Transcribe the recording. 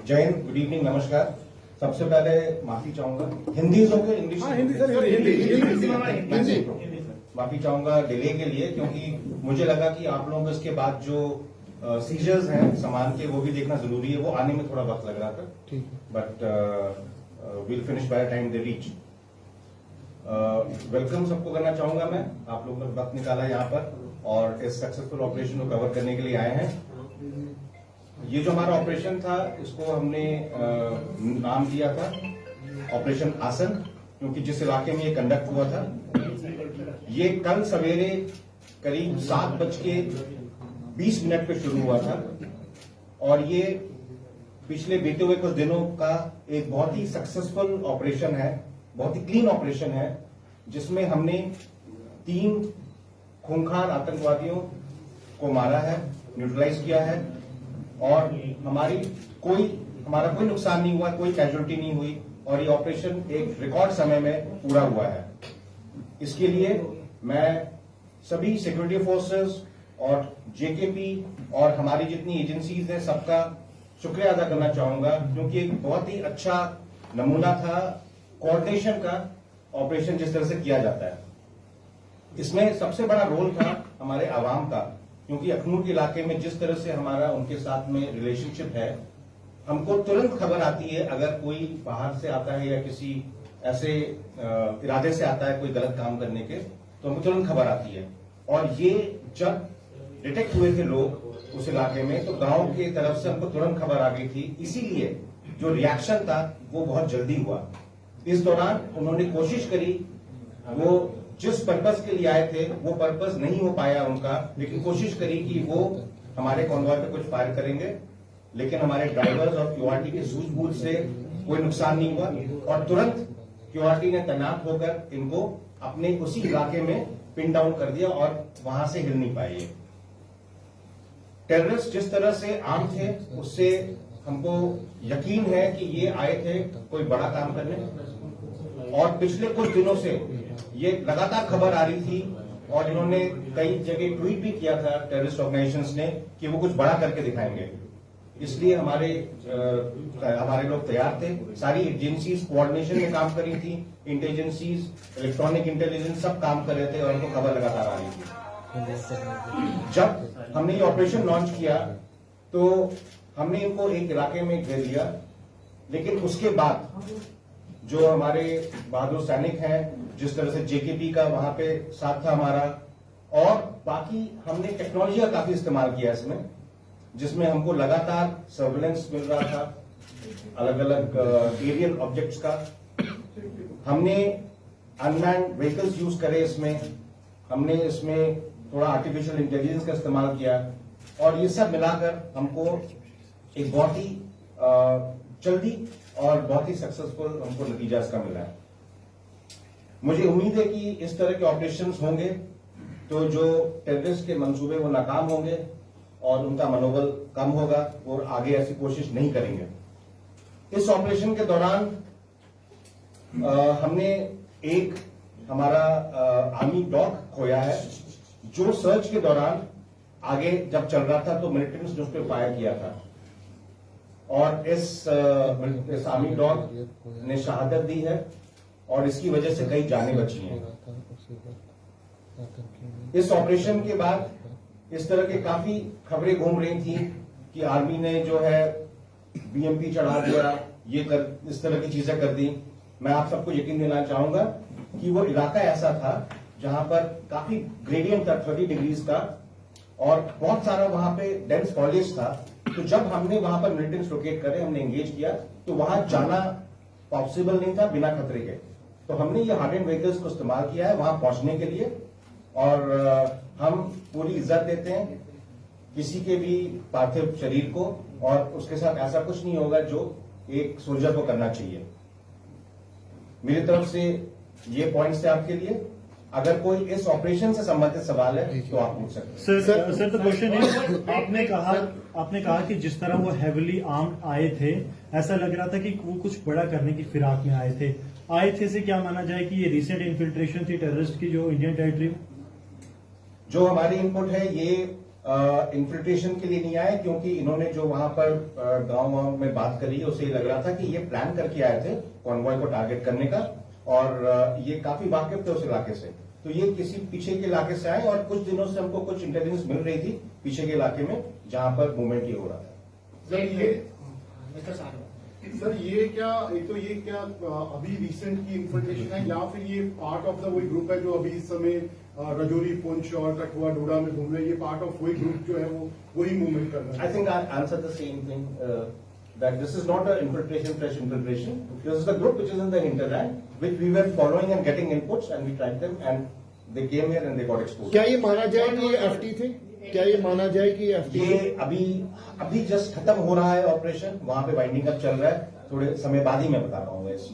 जय Hind, good evening, नमस्कार। सबसे पहले माफी चाहूंगा, हिंदी ओके, इंग्लिश? हिंदी। माफी चाहूंगा डिले के लिए, क्योंकि मुझे लगा कि आप लोगों को इसके बाद जो सीजर्स हैं सामान के वो भी देखना जरूरी है, वो आने में थोड़ा वक्त लग रहा था, but will finish by time they reach. Welcome सबको करना चाहूंगा मैं, आप लोगों ने वक्त निकाला यहाँ पर और इस सक्सेसफुल ऑपरेशन को कवर करने के लिए आए हैं। ये जो हमारा ऑपरेशन था इसको हमने नाम दिया था ऑपरेशन आसन, क्योंकि जिस इलाके में ये कंडक्ट हुआ था ये कल सवेरे करीब 7:20 पे शुरू हुआ था और ये पिछले बीते हुए कुछ दिनों का एक बहुत ही सक्सेसफुल ऑपरेशन है, बहुत ही क्लीन ऑपरेशन है, जिसमें हमने 3 खूंखार आतंकवादियों को मारा है, न्यूट्रलाइज किया है और हमारा कोई नुकसान नहीं हुआ, कोई कैजुअलिटी नहीं हुई और ये ऑपरेशन एक रिकॉर्ड समय में पूरा हुआ है। इसके लिए मैं सभी सिक्योरिटी फोर्सेस और जेकेपी और हमारी जितनी एजेंसीज हैं सबका शुक्रिया अदा करना चाहूंगा, क्योंकि एक बहुत ही अच्छा नमूना था कोऑर्डिनेशन का ऑपरेशन जिस तरह से किया जाता है। इसमें सबसे बड़ा रोल था हमारे आवाम का, क्योंकि अखनूर के इलाके में जिस तरह से हमारा उनके साथ में रिलेशनशिप है, हमको तुरंत खबर आती है अगर कोई बाहर से आता है या किसी ऐसे इरादे से आता है कोई गलत काम करने के, तो हमको तुरंत खबर आती है। और ये जब डिटेक्ट हुए थे लोग उस इलाके में तो गांव की तरफ से हमको तुरंत खबर आ गई थी, इसीलिए जो रिएक्शन था वो बहुत जल्दी हुआ। इस दौरान उन्होंने कोशिश करी, वो जिस पर्पस के लिए आए थे वो पर्पस नहीं हो पाया उनका, लेकिन कोशिश करी कि वो हमारे कॉन्वॉय पे कुछ फायर करेंगे, लेकिन हमारे ड्राइवर्स और क्यूआरटी के सूझबूझ से कोई नुकसान नहीं हुआ और तुरंत क्यूआरटी ने तैनात होकर इनको अपने उसी इलाके में पिन डाउन कर दिया और वहां से हिल नहीं पाए। टेररिस्ट जिस तरह से आर्म थे उससे हमको यकीन है कि ये आए थे कोई बड़ा काम करने और पिछले कुछ दिनों से ये लगातार खबर आ रही थी और इन्होंने कई जगह ट्वीट भी किया था टेररिस्ट ऑर्गेनाइजेशंस ने कि वो कुछ बड़ा करके दिखाएंगे। इसलिए हमारे लोग तैयार थे, सारी एजेंसीज कोऑर्डिनेशन में काम कर रही थी, इंटेलिजेंसीज, इलेक्ट्रॉनिक इंटेलिजेंस सब काम कर रहे थे और उनको खबर लगातार आ रही थी। जब हमने ये ऑपरेशन लॉन्च किया तो हमने इनको एक इलाके में घेर लिया, लेकिन उसके बाद जो हमारे बहादुर सैनिक हैं, जिस तरह से जेकेपी का वहां पे साथ था हमारा, और बाकी हमने टेक्नोलॉजी का काफी इस्तेमाल किया इसमें, जिसमें हमको लगातार सर्विलेंस मिल रहा था अलग अलग एरियल ऑब्जेक्ट्स का। हमने अनमैन्ड व्हीकल्स यूज करे, हमने इसमें थोड़ा आर्टिफिशियल इंटेलिजेंस का इस्तेमाल किया और ये सब मिलाकर हमको एक बहुत ही जल्दी और बहुत ही सक्सेसफुल हमको नतीजा इसका मिला है। मुझे उम्मीद है कि इस तरह के ऑपरेशंस होंगे तो जो टेररिस्ट के मंसूबे वो नाकाम होंगे और उनका मनोबल कम होगा और आगे ऐसी कोशिश नहीं करेंगे। इस ऑपरेशन के दौरान हमने एक हमारा आर्मी डॉग खोया है, जो सर्च के दौरान आगे जब चल रहा था तो मिलिटेंट्स ने उस पर फायर किया था और इस आर्मी डॉग ने शहादत दी है और इसकी वजह से कई जानें बची हैं। इस ऑपरेशन के बाद इस तरह के काफी खबरें घूम रही थी कि आर्मी ने जो है बीएमपी चढ़ा दिया, इस तरह की चीजें कर दी। मैं आप सबको यकीन दिलाना चाहूंगा कि वो इलाका ऐसा था जहां पर काफी ग्रेडियंट था 30 डिग्रीज का और बहुत सारा वहां पे डेंस फॉलेज था। तो जब हमने वहां पर मिलिटेंट्स लोकेट करे, हमने एंगेज किया तो वहां जाना पॉसिबल नहीं था बिना खतरे के। तो हमने ये हार्ड एंड व्हीकल्स को इस्तेमाल किया है वहां पहुंचने के लिए और हम पूरी इज्जत देते हैं किसी के भी पार्थिव शरीर को और उसके साथ ऐसा कुछ नहीं होगा जो एक सोल्जर को करना चाहिए। मेरी तरफ से ये पॉइंट्स थे आपके लिए। अगर कोई इस ऑपरेशन से संबंधित सवाल है तो आप पूछ सकते हैं। सर द क्वेश्चन है, आपने कहा कि जिस तरह वो हेविली आर्म्ड आए थे, ऐसा लग रहा था कि वो कुछ बड़ा करने की फिराक में आए थे से क्या माना जाए कि ये रिसेंट इन्फिल्ट्रेशन थी टेररिस्ट की जो इंडियन टेरिटरी में? जो हमारी इनपुट है ये इन्फिल्ट्रेशन के लिए नहीं आए, क्योंकि इन्होंने जो वहां पर गांव में बात करी उससे ये लग रहा था कि ये प्लान करके आए थे कॉन्वॉय को टारगेट करने का, और ये काफी वाकिफ थे उस इलाके से। तो ये किसी पीछे के इलाके से आए, और कुछ दिनों से हमको कुछ इंटेलिजेंस मिल रही थी पीछे के इलाके में जहां पर मूवमेंट ये हो रहा था। सर ये क्या अभी रिसेंट की इन्फॉर्मेशन है, या फिर ये पार्ट ऑफ द वही ग्रुप है जो अभी इस समय रजौरी, पुंछ और कठुआ, डोडा में घूम रहे हैं? ये पार्ट ऑफ वही ग्रुप जो है वो वही मूवमेंट कर रहा है? I think I answered the same thing, that this is not an infiltration, fresh infiltration. This is the group which is in the hinterland, which we were following and getting inputs, and we tracked them, and they came here and they got exposed. क्या ये माना जाए कि ये FT थे? क्या ये माना जाए कि एफटी? ये अभी जस्ट खत्म हो रहा है ऑपरेशन, वहां पे वाइंडिंग अप चल रहा है, थोड़े समय बाद ही मैं बता पाऊंगा इस